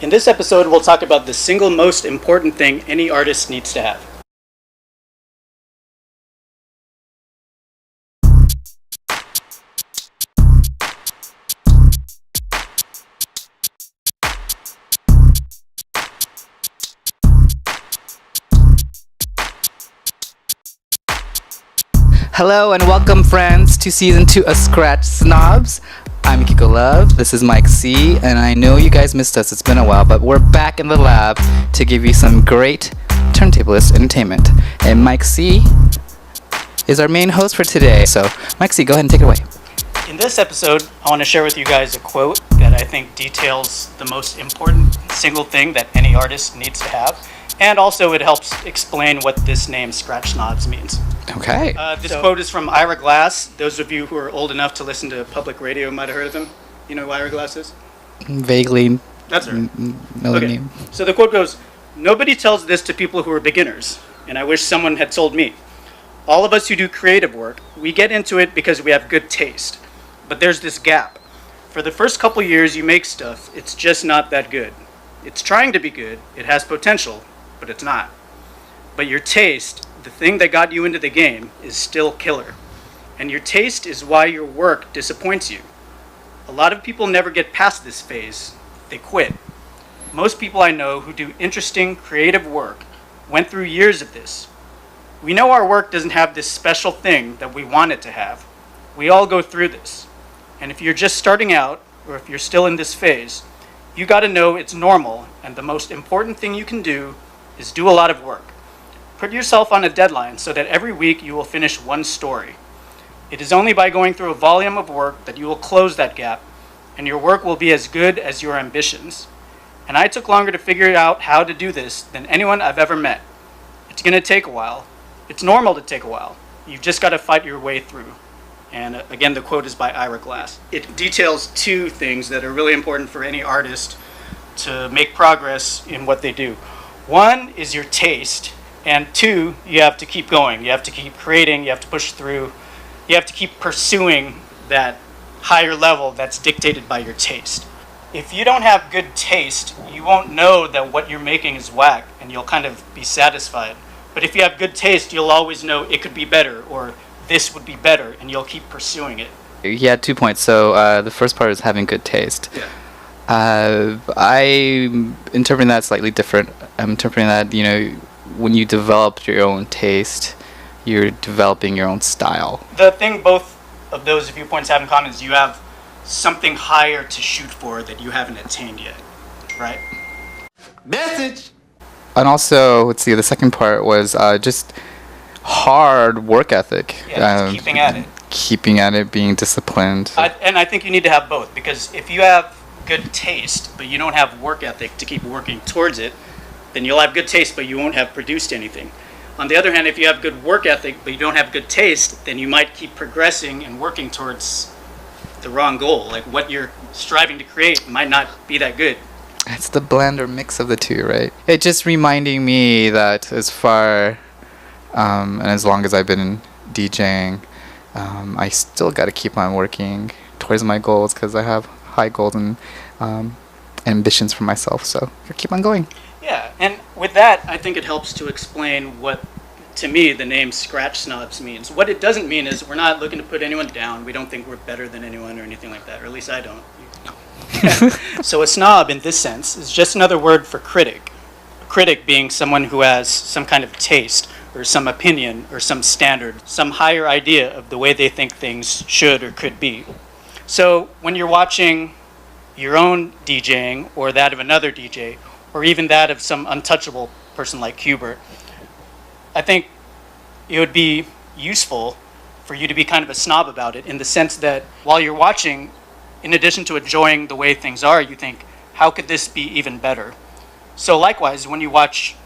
In this episode, we'll talk about the single most important thing any artist needs to have. Hello and welcome, friends, to season 2 of Skratch Snobs. I'm Kiko Love, this is Mike C, and I know you guys missed us, it's been a while, but we're back in the lab to give you some great turntablist entertainment. And Mike C is our main host for today, so Mike C, go ahead and take it away. In this episode, I want to share with you guys a quote that I think details the most important single thing that any artist needs to have, and also it helps explain what this name Skratch Snobs means. Okay. This quote is from Ira Glass. Those of you who are old enough to listen to public radio might have heard of him. You know who Ira Glass is? Vaguely. That's right. Okay. Name. So the quote goes, "Nobody tells this to people who are beginners, and I wish someone had told me. All of us who do creative work, we get into it because we have good taste. But there's this gap. For the first couple years you make stuff, it's just not that good. It's trying to be good, it has potential, but it's not. But your taste, the thing that got you into the game, is still killer. And your taste is why your work disappoints you. A lot of people never get past this phase. They quit. Most people I know who do interesting, creative work went through years of this. We know our work doesn't have this special thing that we want it to have. We all go through this. And if you're just starting out, or if you're still in this phase, you gotta know it's normal, and the most important thing you can do is do a lot of work. Put yourself on a deadline so that every week you will finish one story. It is only by going through a volume of work that you will close that gap, and your work will be as good as your ambitions. And I took longer to figure out how to do this than anyone I've ever met. It's gonna take a while. It's normal to take a while. You've just gotta fight your way through." And again, the quote is by Ira Glass. It details two things that are really important for any artist to make progress in what they do. One is your taste, and two, you have to keep going. You have to keep creating, you have to push through, you have to keep pursuing that higher level that's dictated by your taste. If you don't have good taste, you won't know that what you're making is whack, and you'll kind of be satisfied. But if you have good taste, you'll always know it could be better, or this would be better, and you'll keep pursuing it. He had 2 points, so the first part is having good taste. Yeah. I'm interpreting that slightly different. I'm interpreting that, when you develop your own taste, you're developing your own style. The thing both of those viewpoints have in common is you have something higher to shoot for that you haven't attained yet, right? Message! And also, let's see, the second part was just hard work ethic. Yeah, just keeping at it. Keeping at it, being disciplined. And I think you need to have both, because if you have good taste, but you don't have work ethic to keep working towards it, then you'll have good taste, but you won't have produced anything. On the other hand, if you have good work ethic, but you don't have good taste, then you might keep progressing and working towards the wrong goal. Like what you're striving to create might not be that good. It's the blend or mix of the two, right? It just reminding me that as far and as long as I've been in DJing, I still got to keep on working towards my goals because I have high goals and ambitions for myself. So I keep on going. Yeah, and with that, I think it helps to explain what, to me, the name Skratch Snobs means. What it doesn't mean is we're not looking to put anyone down. We don't think we're better than anyone or anything like that, or at least I don't. So a snob, in this sense, is just another word for critic. A critic being someone who has some kind of taste, or some opinion, or some standard, some higher idea of the way they think things should or could be. So when you're watching your own DJing, or that of another DJ, or even that of some untouchable person like Hubert, I think it would be useful for you to be kind of a snob about it, in the sense that while you're watching, in addition to enjoying the way things are, you think, how could this be even better? So likewise, when you watch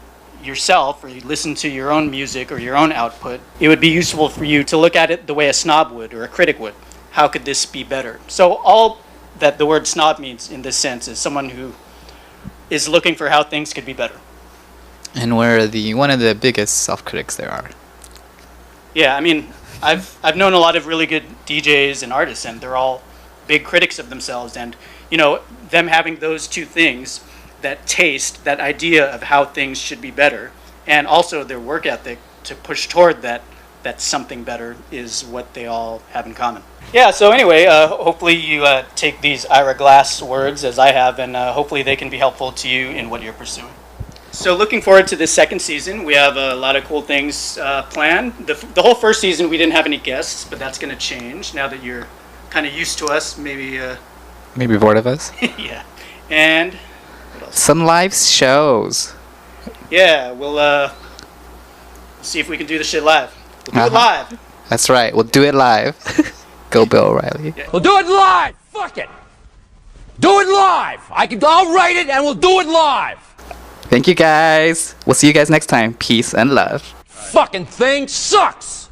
yourself or you listen to your own music or your own output, it would be useful for you to look at it the way a snob would or a critic would. How could this be better? So all that the word snob means in this sense is someone who is looking for how things could be better. And we're one of the biggest self-critics there are. Yeah, I mean, I've known a lot of really good DJs and artists, and they're all big critics of themselves. And, them having those two things that taste, that idea of how things should be better, and also their work ethic to push toward that something better is what they all have in common. Yeah, so anyway, hopefully you take these Ira Glass words as I have, and hopefully they can be helpful to you in what you're pursuing. So looking forward to this second season. We have a lot of cool things planned. The whole first season we didn't have any guests, but that's going to change now that you're kind of used to us, maybe. Maybe bored of us. Yeah. And what else? Some live shows. Yeah, we'll see if we can do this shit live. We'll do it live. That's right. We'll do it live. Go Bill O'Reilly. Yeah. We'll do it live. Fuck it. Do it live. I'll write it and we'll do it live. Thank you guys. We'll see you guys next time. Peace and love. Fucking thing sucks.